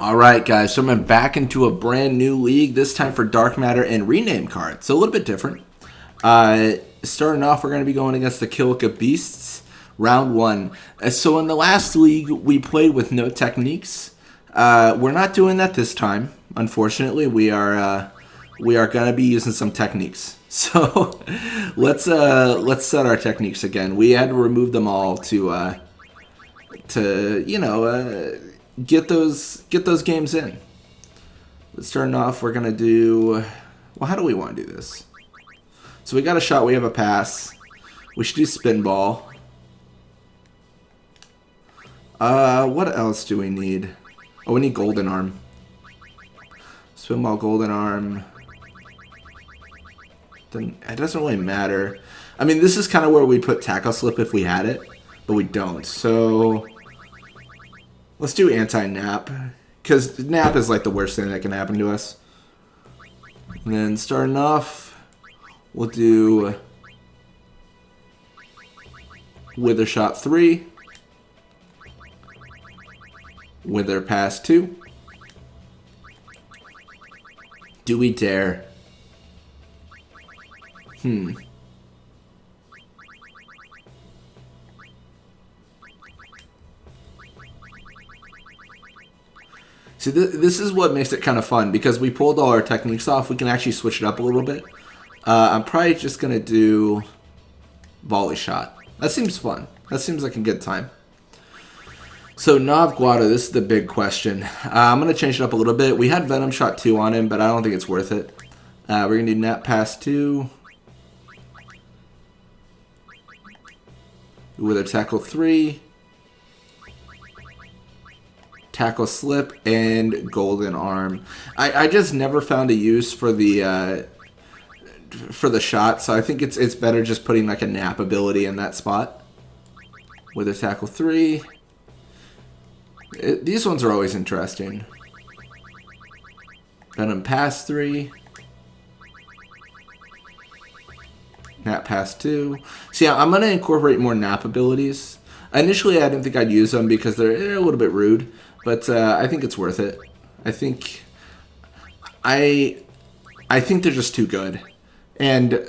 Alright guys, so I'm back into a brand new league, this time for Dark Matter and rename cards. So a little bit different. Starting off, we're going to be going against the Kilika Beasts, round 1. So in the last league, we played with no techniques. We're not doing that this time, unfortunately. We are going to be using some techniques. So let's set our techniques again. We had to remove them all to get those games in. Let's start off. We're gonna do. Well, how do we want to do this? So we got a shot. We have a pass. We should do spin ball. What else do we need? Oh, we need golden arm. Spin ball, golden arm. Then it doesn't really matter. I mean, this is kind of where we put tackle slip if we had it, but we don't. So let's do anti-nap, because nap is like the worst thing that can happen to us. And then starting off, we'll do wither shot 3, wither pass 2. Do we dare? See, this is what makes it kind of fun, because we pulled all our techniques off. We can actually switch it up a little bit. I'm probably just going to do volley shot. That seems fun. That seems like a good time. So, Guado, this is the big question. I'm going to change it up a little bit. We had Venom Shot 2 on him, but I don't think it's worth it. We're going to do Nap Pass 2. Wither Tackle 3. Tackle slip and golden arm. I just never found a use for the shot, so I think it's better just putting like a nap ability in that spot. Wither tackle 3. These ones are always interesting. Venom pass 3. Nap pass 2. So yeah, I'm going to incorporate more nap abilities. Initially, I didn't think I'd use them because they're a little bit rude, but I think it's worth it. I think they're just too good. And,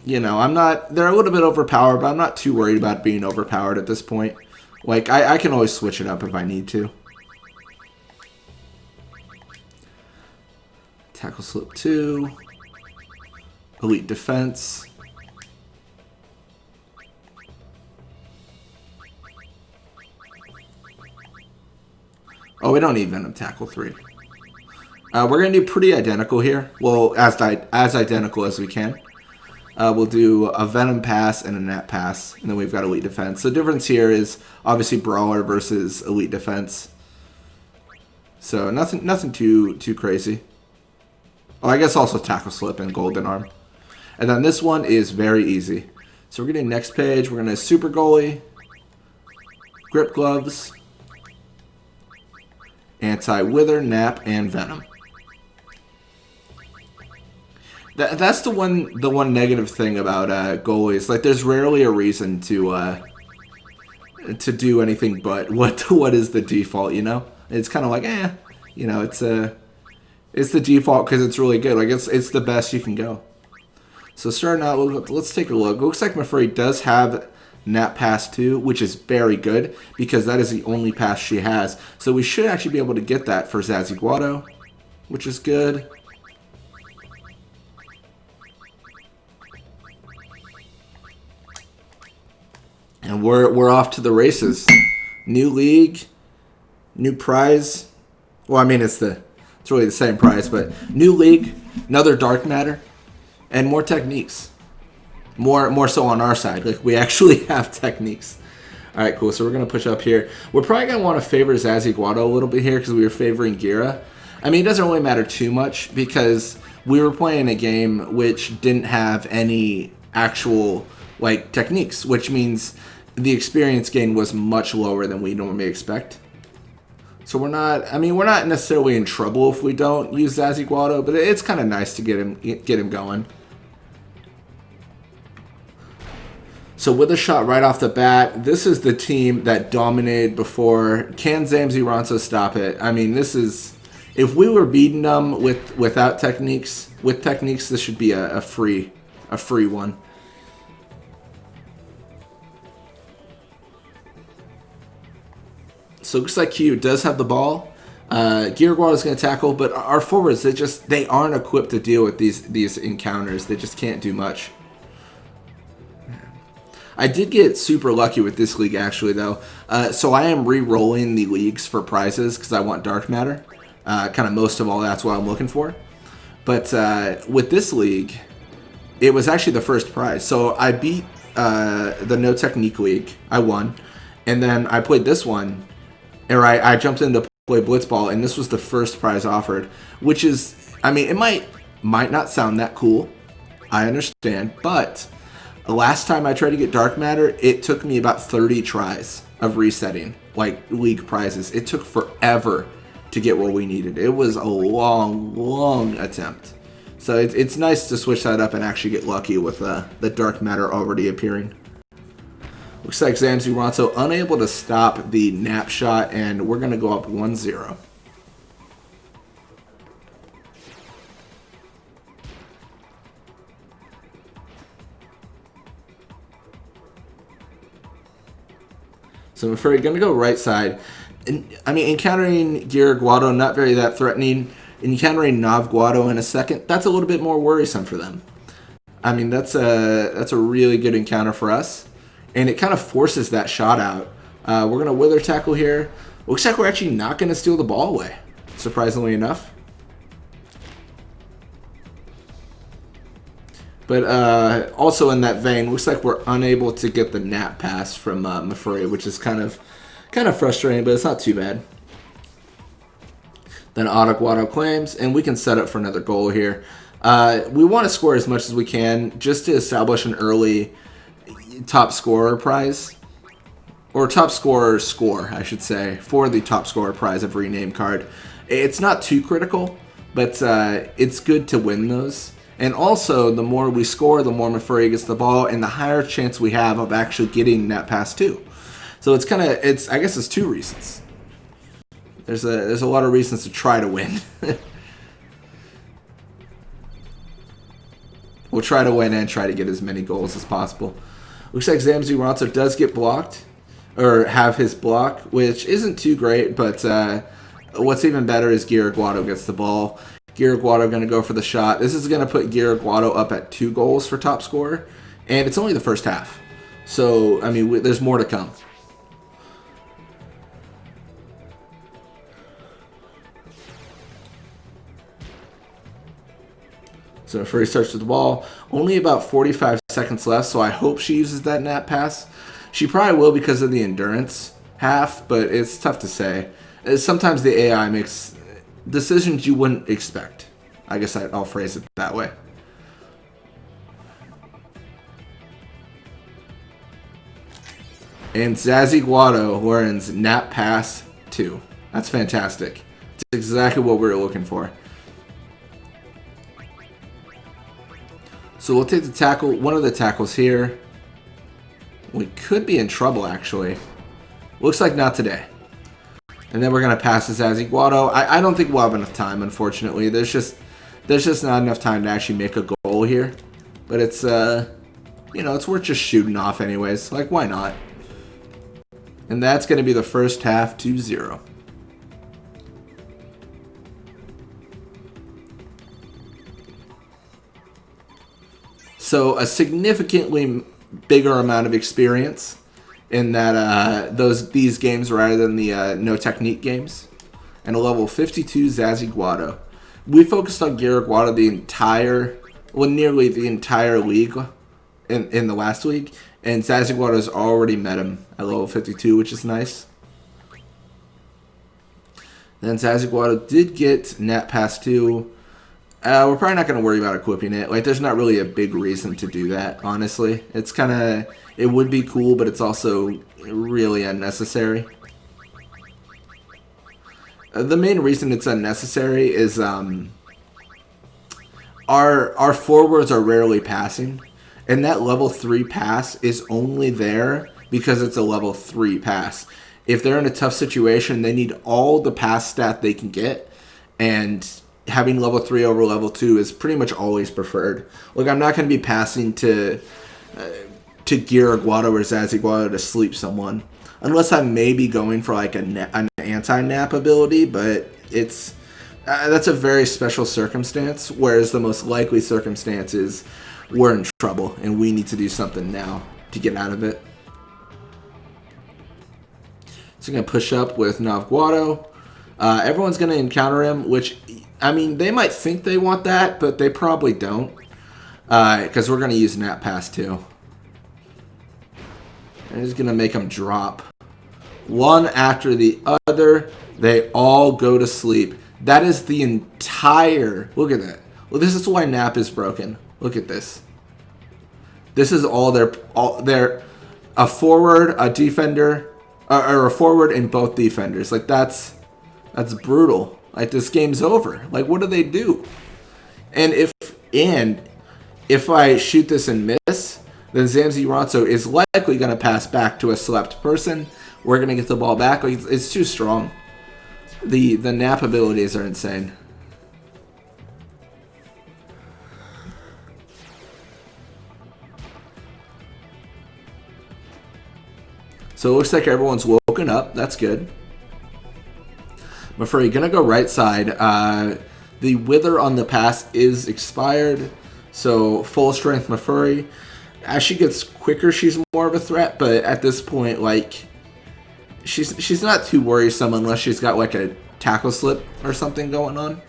you know, they're a little bit overpowered, but I'm not too worried about being overpowered at this point. Like, I can always switch it up if I need to. Tackle slip 2. Elite defense. Oh, we don't need Venom Tackle 3. We're going to do pretty identical here. Well, as identical as we can. We'll do a Venom Pass and a Nap Pass. And then we've got Elite Defense. The difference here is obviously Brawler versus Elite Defense. So nothing too crazy. Oh, I guess also Tackle Slip and Golden Arm. And then this one is very easy. So we're going to next page. We're going to Super Goalie. Grip Gloves. Anti-Wither, Nap, and Venom. That's the one negative thing about goalies. Like, there's rarely a reason to do anything but what is the default. You know, it's kind of like you know, it's the default because it's really good. Like it's the best you can go. So starting out, let's take a look. It looks like Mafree does have Nap Pass 2, which is very good because that is the only pass she has. So we should actually be able to get that for Zazzy Guado, which is good. And we're off to the races. New league, new prize. Well, I mean it's really the same prize, but new league, another Dark Matter, and more techniques. More so on our side. Like, we actually have techniques. Alright, cool. So we're going to push up here. We're probably going to want to favor Zazzy Guado a little bit here because we were favoring Gira. I mean, it doesn't really matter too much because we were playing a game which didn't have any actual, like, techniques, which means the experience gain was much lower than we normally expect. So we're not necessarily in trouble if we don't use Zazzy Guado, but it's kind of nice to get him going. So with a shot right off the bat, this is the team that dominated before. Can Zamzi Ronso stop it? I mean, this is... If we were beating them without techniques, with techniques, this should be a free one. So it looks like Q does have the ball. Guado is going to tackle, but our forwards, they aren't equipped to deal with these encounters. They just can't do much. I did get super lucky with this league, actually, though. So I am re-rolling the leagues for prizes because I want dark matter. Kind of most of all, that's what I'm looking for. But with this league, it was actually the first prize. So I beat the No Technique League. I won. And then I played this one. And I jumped in to play Blitzball, and this was the first prize offered. Which is, I mean, it might not sound that cool. I understand. But the last time I tried to get dark matter, it took me about 30 tries of resetting, like league prizes. It took forever to get what we needed. It was a long attempt. So it's nice to switch that up and actually get lucky with the dark matter already appearing. Looks like Zamzi Ronso unable to stop the nap shot, and we're going to go up 1-0. So I'm afraid going to go right side. I mean, encountering Guado, not very that threatening. Encountering Guado in a second, that's a little bit more worrisome for them. I mean, that's a really good encounter for us. And it kind of forces that shot out. We're going to wither tackle here. Looks like we're actually not going to steal the ball away, surprisingly enough. But also in that vein, looks like we're unable to get the nap pass from Mafuri, which is kind of frustrating, but it's not too bad. Then Guado claims, and we can set up for another goal here. We want to score as much as we can just to establish an early top scorer prize. Or top scorer score, I should say, for the top scorer prize of rename card. It's not too critical, but it's good to win those. And also, the more we score, the more Mafuri gets the ball, and the higher chance we have of actually getting that pass too. So it's I guess it's two reasons. There's a lot of reasons to try to win. We'll try to win and try to get as many goals as possible. Looks like Zamzi Ronso does get blocked, or have his block, which isn't too great, but what's even better is Guado gets the ball. Guado going to go for the shot. This is going to put Guado up at 2 goals for top scorer, and it's only the first half. So, I mean, there's more to come. So Furry starts with the ball. Only about 45 seconds left, so I hope she uses that nap pass. She probably will because of the endurance half, but it's tough to say. Sometimes the AI makes decisions you wouldn't expect. I guess I'll phrase it that way. And Zazie Guado learns nap pass 2. That's fantastic. It's exactly what we were looking for. So we'll take the tackle, one of the tackles here. We could be in trouble, actually. Looks like not today. And then we're going to pass to Zazie Guado. I don't think we'll have enough time, unfortunately. There's just not enough time to actually make a goal here. But it's, you know, it's worth just shooting off anyways. Like, why not? And that's going to be the first half, 2-0. So a significantly bigger amount of experience in that these games rather than the no technique games. And a level 52 Zazie Guado. We focused on Guado nearly the entire league in the last league. And Zazie Guado's already met him at level 52, which is nice. Then Zazie Guado did get Nat Pass 2. We're probably not going to worry about equipping it. Like, there's not really a big reason to do that, honestly. It's kind of... It would be cool, but it's also really unnecessary. The main reason it's unnecessary is our forwards are rarely passing. And that level 3 pass is only there because it's a level 3 pass. If they're in a tough situation, they need all the pass stat they can get. And having level 3 over level 2 is pretty much always preferred. Look, I'm not going to be passing to gear a Guado or Zazie Guado to sleep someone. Unless I'm maybe going for like an anti-nap ability, but it's that's a very special circumstance, whereas the most likely circumstance is we're in trouble and we need to do something now to get out of it. So I'm going to push up with Nav Guado. Everyone's going to encounter him, which, I mean, they might think they want that, but they probably don't. Because we're going to use Nap Pass too. I'm just going to make them drop. One after the other, they all go to sleep. That is the entire... Look at that. Well, this is why Nap is broken. Look at this. This is all their a forward, a defender, or a forward and both defenders. Like, that's brutal. Like, this game's over. Like, what do they do? And if I shoot this and miss, then Zamzi Ronso is likely going to pass back to a slept person. We're going to get the ball back. Like, it's too strong. The nap abilities are insane. So it looks like everyone's woken up. That's good. Mafurry going to go right side. The wither on the pass is expired. So full strength Mafurry. As she gets quicker, she's more of a threat. But at this point, like, she's not too worrisome unless she's got like a tackle slip or something going on.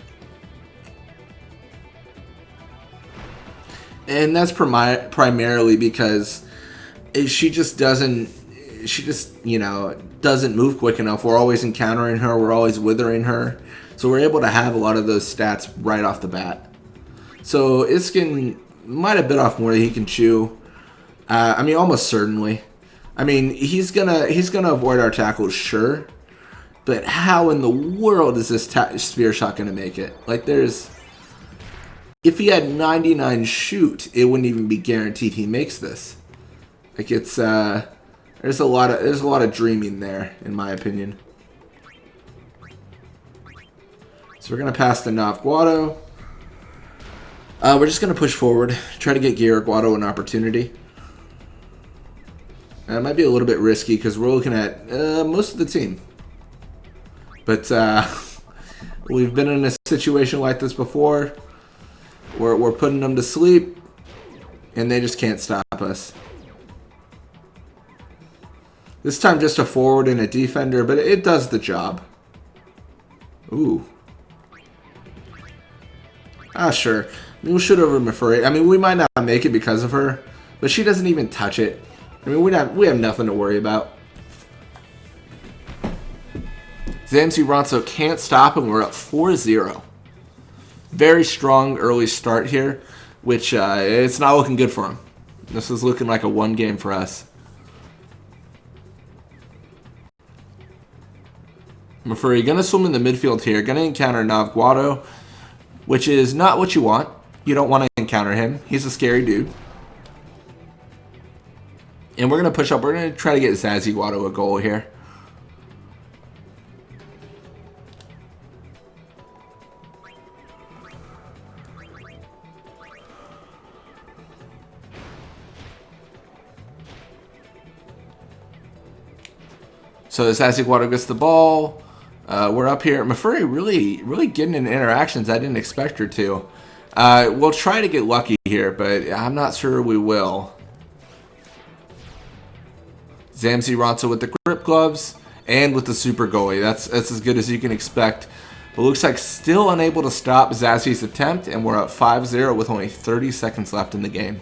And that's primarily because she just doesn't, you know, doesn't move quick enough. We're always encountering her. We're always withering her. So we're able to have a lot of those stats right off the bat. So Iskin might have bit off more than he can chew. I mean, almost certainly. I mean, he's gonna avoid our tackles, sure. But how in the world is this spear shot gonna make it? Like, if he had 99 shoot, it wouldn't even be guaranteed he makes this. Like, it's there's a lot of dreaming there, in my opinion. So we're gonna pass to Nav Guado. We're just gonna push forward, try to get Gear Guado an opportunity. It might be a little bit risky because we're looking at most of the team. But we've been in a situation like this before. We're putting them to sleep, and they just can't stop us. This time just a forward and a defender, but it does the job. Ooh. Sure. We'll shoot over Mafurry. I mean, we might not make it because of her, but she doesn't even touch it. I mean, we have nothing to worry about. Zamzi Ronso can't stop him. We're up 4-0. Very strong early start here, which it's not looking good for him. This is looking like a one game for us. Mafurry gonna swim in the midfield here. Gonna encounter Nav Guado, which is not what you want. You don't want to encounter him. He's a scary dude. And we're going to push up. We're going to try to get Zazie Guado a goal here. So Zazie Guado gets the ball. We're up here. Mafurry really getting in interactions I didn't expect her to. We'll try to get lucky here, but I'm not sure we will. Zamzi Ronso with the grip gloves and with the super goalie. That's as good as you can expect. But looks like still unable to stop Zazie's attempt, and we're up 5-0 with only 30 seconds left in the game.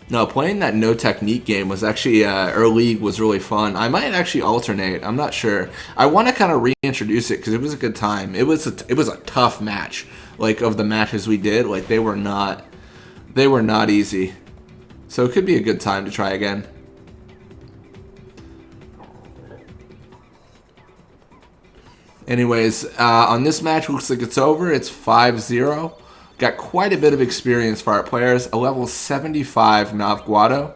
No, playing that no technique game was actually, our league was really fun. I might actually alternate. I'm not sure. I want to kind of reintroduce it because it was a good time. It was a tough match. Like, of the matches we did, like, they were not easy. So it could be a good time to try again. Anyways, on this match, looks like it's over. It's 5-0. Got quite a bit of experience for our players. A level 75 Nav Guado.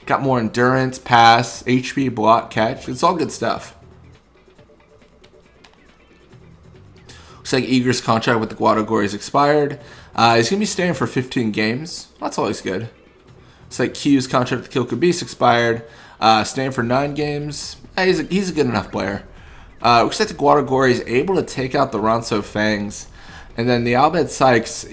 Got more endurance, pass, HP, block, catch. It's all good stuff. Looks like Eager's contract with the Guado Glories expired. He's going to be staying for 15 games. That's always good. Looks like Q's contract with the Kilika Beasts expired. Staying for 9 games. He's a good enough player. Looks like the Guado Glories able to take out the Ronso Fangs. And then the Albed Sykes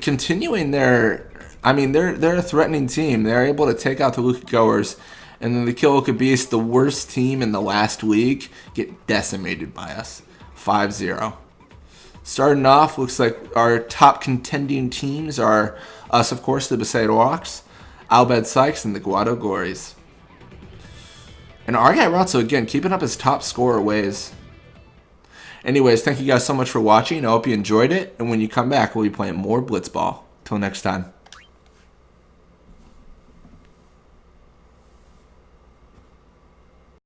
continuing their... I mean, they're a threatening team. They're able to take out the Luka Goers. And then the Kilika Beasts, the worst team in the last week, get decimated by us. 5-0. Starting off, looks like our top contending teams are us, of course, the Besaid Rocks, Albed Sykes, and the Guado Glories. And our guy Ronso, again, keeping up his top scorer ways. Anyways, thank you guys so much for watching. I hope you enjoyed it. And when you come back, we'll be playing more Blitzball. Till next time.